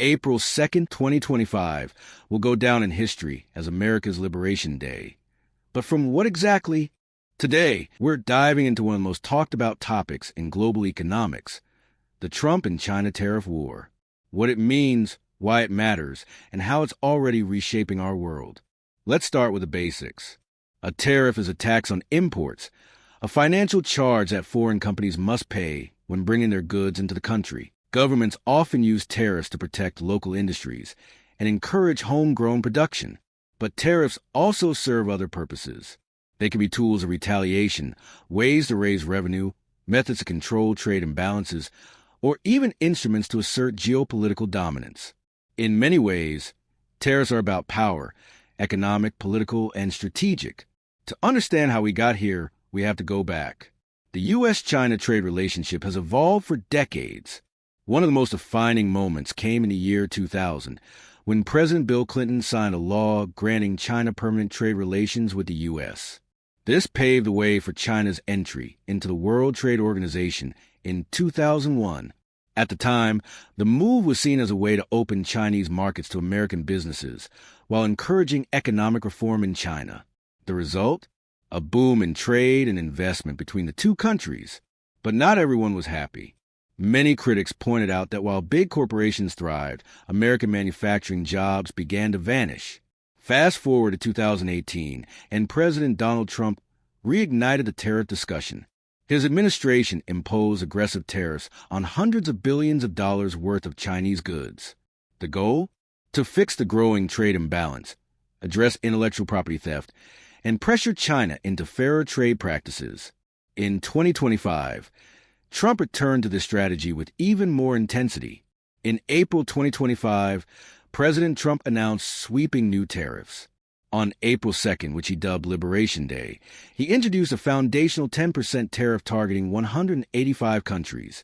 April 2nd, 2025, will go down in history as America's Liberation Day. But from what exactly? Today, we're diving into one of the most talked about topics in global economics, the Trump and China tariff war. What it means, why it matters, and how it's already reshaping our world. Let's start with the basics. A tariff is a tax on imports, a financial charge that foreign companies must pay when bringing their goods into the country. Governments often use tariffs to protect local industries and encourage homegrown production. But tariffs also serve other purposes. They can be tools of retaliation, ways to raise revenue, methods to control trade imbalances, or even instruments to assert geopolitical dominance. In many ways, tariffs are about power, economic, political, and strategic. To understand how we got here, we have to go back. The U.S.-China trade relationship has evolved for decades. One of the most defining moments came in the year 2000, when President Bill Clinton signed a law granting China permanent trade relations with the U.S. This paved the way for China's entry into the World Trade Organization in 2001. At the time, the move was seen as a way to open Chinese markets to American businesses while encouraging economic reform in China. The result? A boom in trade and investment between the two countries. But not everyone was happy. Many critics pointed out that while big corporations thrived, American manufacturing jobs began to vanish. Fast forward to 2018, and President Donald Trump reignited the tariff discussion. His administration imposed aggressive tariffs on hundreds of billions of dollars worth of Chinese goods. The goal? To fix the growing trade imbalance, address intellectual property theft, and pressure China into fairer trade practices. In 2025, Trump returned to this strategy with even more intensity. In April 2025, President Trump announced sweeping new tariffs. On April 2nd, which he dubbed Liberation Day, he introduced a foundational 10% tariff targeting 185 countries,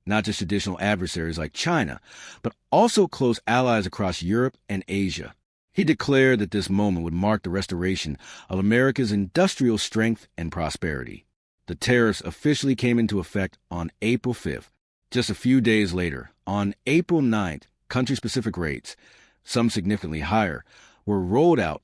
not just traditional adversaries like China, but also close allies across Europe and Asia. He declared that this moment would mark the restoration of America's industrial strength and prosperity. The tariffs officially came into effect on April 5th. Just a few days later, on April 9th, country-specific rates, some significantly higher, were rolled out,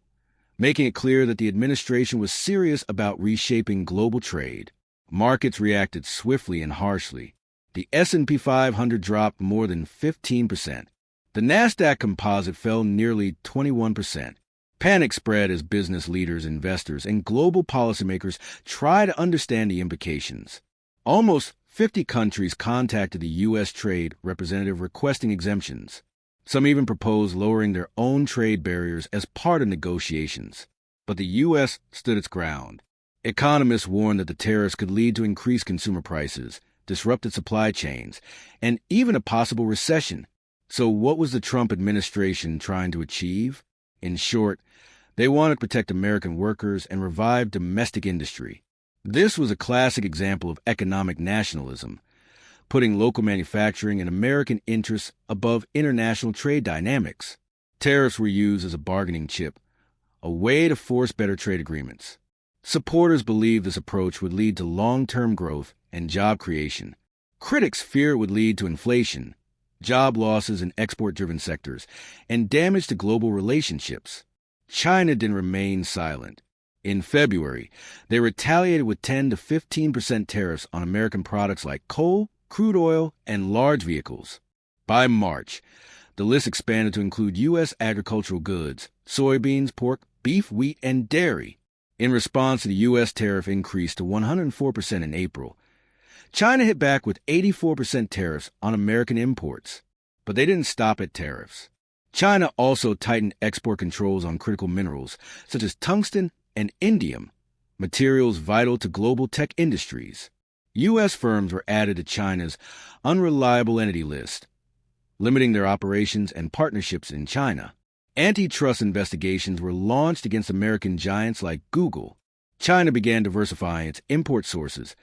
making it clear that the administration was serious about reshaping global trade. Markets reacted swiftly and harshly. The S&P 500 dropped more than 15%. The Nasdaq Composite fell nearly 21%. Panic spread as business leaders, investors, and global policymakers try to understand the implications. Almost 50 countries contacted the U.S. Trade Representative requesting exemptions. Some even proposed lowering their own trade barriers as part of negotiations. But the U.S. stood its ground. Economists warned that the tariffs could lead to increased consumer prices, disrupted supply chains, and even a possible recession. So what was the Trump administration trying to achieve? In short, they wanted to protect American workers and revive domestic industry. This was a classic example of economic nationalism, putting local manufacturing and American interests above international trade dynamics. Tariffs were used as a bargaining chip, a way to force better trade agreements. Supporters believed this approach would lead to long-term growth and job creation. Critics fear it would lead to inflation, job losses in export-driven sectors, and damage to global relationships. China didn't remain silent. In February, they retaliated with 10 to 15% tariffs on American products like coal, crude oil, and large vehicles. By March, the list expanded to include U.S. agricultural goods, soybeans, pork, beef, wheat, and dairy. In response to the U.S. tariff increase to 104% in April, China hit back with 84% tariffs on American imports. But they didn't stop at tariffs. China also tightened export controls on critical minerals, such as tungsten and indium, materials vital to global tech industries. U.S. firms were added to China's unreliable entity list, limiting their operations and partnerships in China. Antitrust investigations were launched against American giants like Google. China began diversifying its import sources,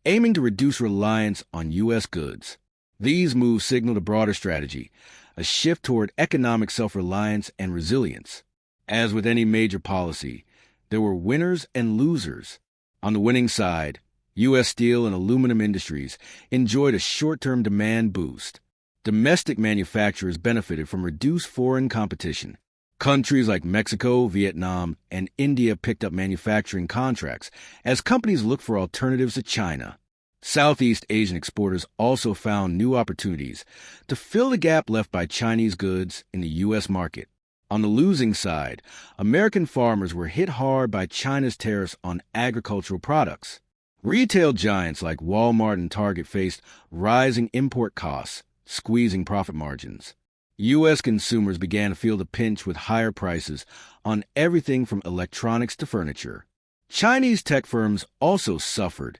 aiming to reduce reliance on U.S. goods. These moves signaled a broader strategy, a shift toward economic self-reliance and resilience. As with any major policy, there were winners and losers. On the winning side, U.S. steel and aluminum industries enjoyed a short-term demand boost. Domestic manufacturers benefited from reduced foreign competition. Countries like Mexico, Vietnam, and India picked up manufacturing contracts as companies looked for alternatives to China. Southeast Asian exporters also found new opportunities to fill the gap left by Chinese goods in the U.S. market. On the losing side, American farmers were hit hard by China's tariffs on agricultural products. Retail giants like Walmart and Target faced rising import costs, squeezing profit margins. U.S. consumers began to feel the pinch with higher prices on everything from electronics to furniture. Chinese tech firms also suffered,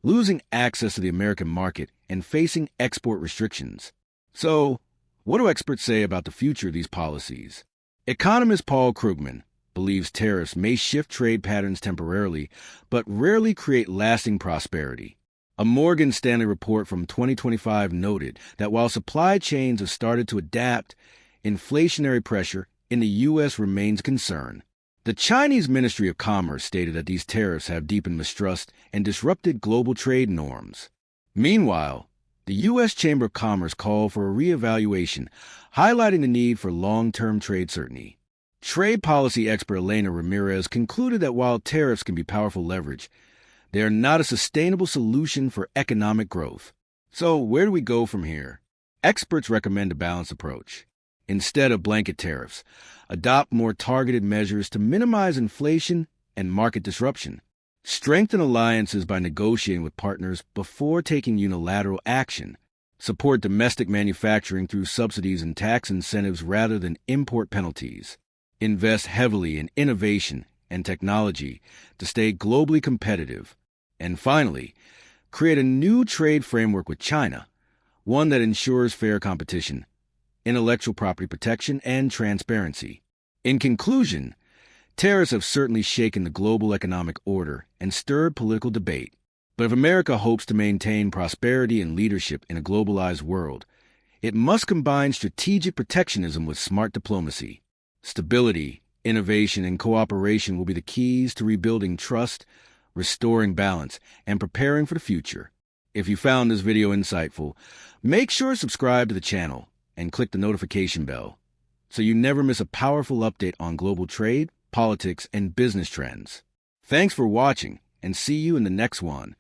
losing access to the American market and facing export restrictions. So, what do experts say about the future of these policies? Economist Paul Krugman believes tariffs may shift trade patterns temporarily, but rarely create lasting prosperity. A Morgan Stanley report from 2025 noted that while supply chains have started to adapt, inflationary pressure in the U.S. remains a concern. The Chinese Ministry of Commerce stated that these tariffs have deepened mistrust and disrupted global trade norms. Meanwhile, the U.S. Chamber of Commerce called for a reevaluation, highlighting the need for long-term trade certainty. Trade policy expert Elena Ramirez concluded that while tariffs can be powerful leverage, they are not a sustainable solution for economic growth. So where do we go from here? Experts recommend a balanced approach. Instead of blanket tariffs, adopt more targeted measures to minimize inflation and market disruption. Strengthen alliances by negotiating with partners before taking unilateral action. Support domestic manufacturing through subsidies and tax incentives rather than import penalties. Invest heavily in innovation and technology to stay globally competitive. And finally, create a new trade framework with China, one that ensures fair competition, intellectual property protection, and transparency. In conclusion, tariffs have certainly shaken the global economic order and stirred political debate. But if America hopes to maintain prosperity and leadership in a globalized world, it must combine strategic protectionism with smart diplomacy. Stability, innovation, and cooperation will be the keys to rebuilding trust, restoring balance, and preparing for the future. If you found this video insightful, make sure to subscribe to the channel and click the notification bell so you never miss a powerful update on global trade, politics, and business trends. Thanks for watching, and see you in the next one.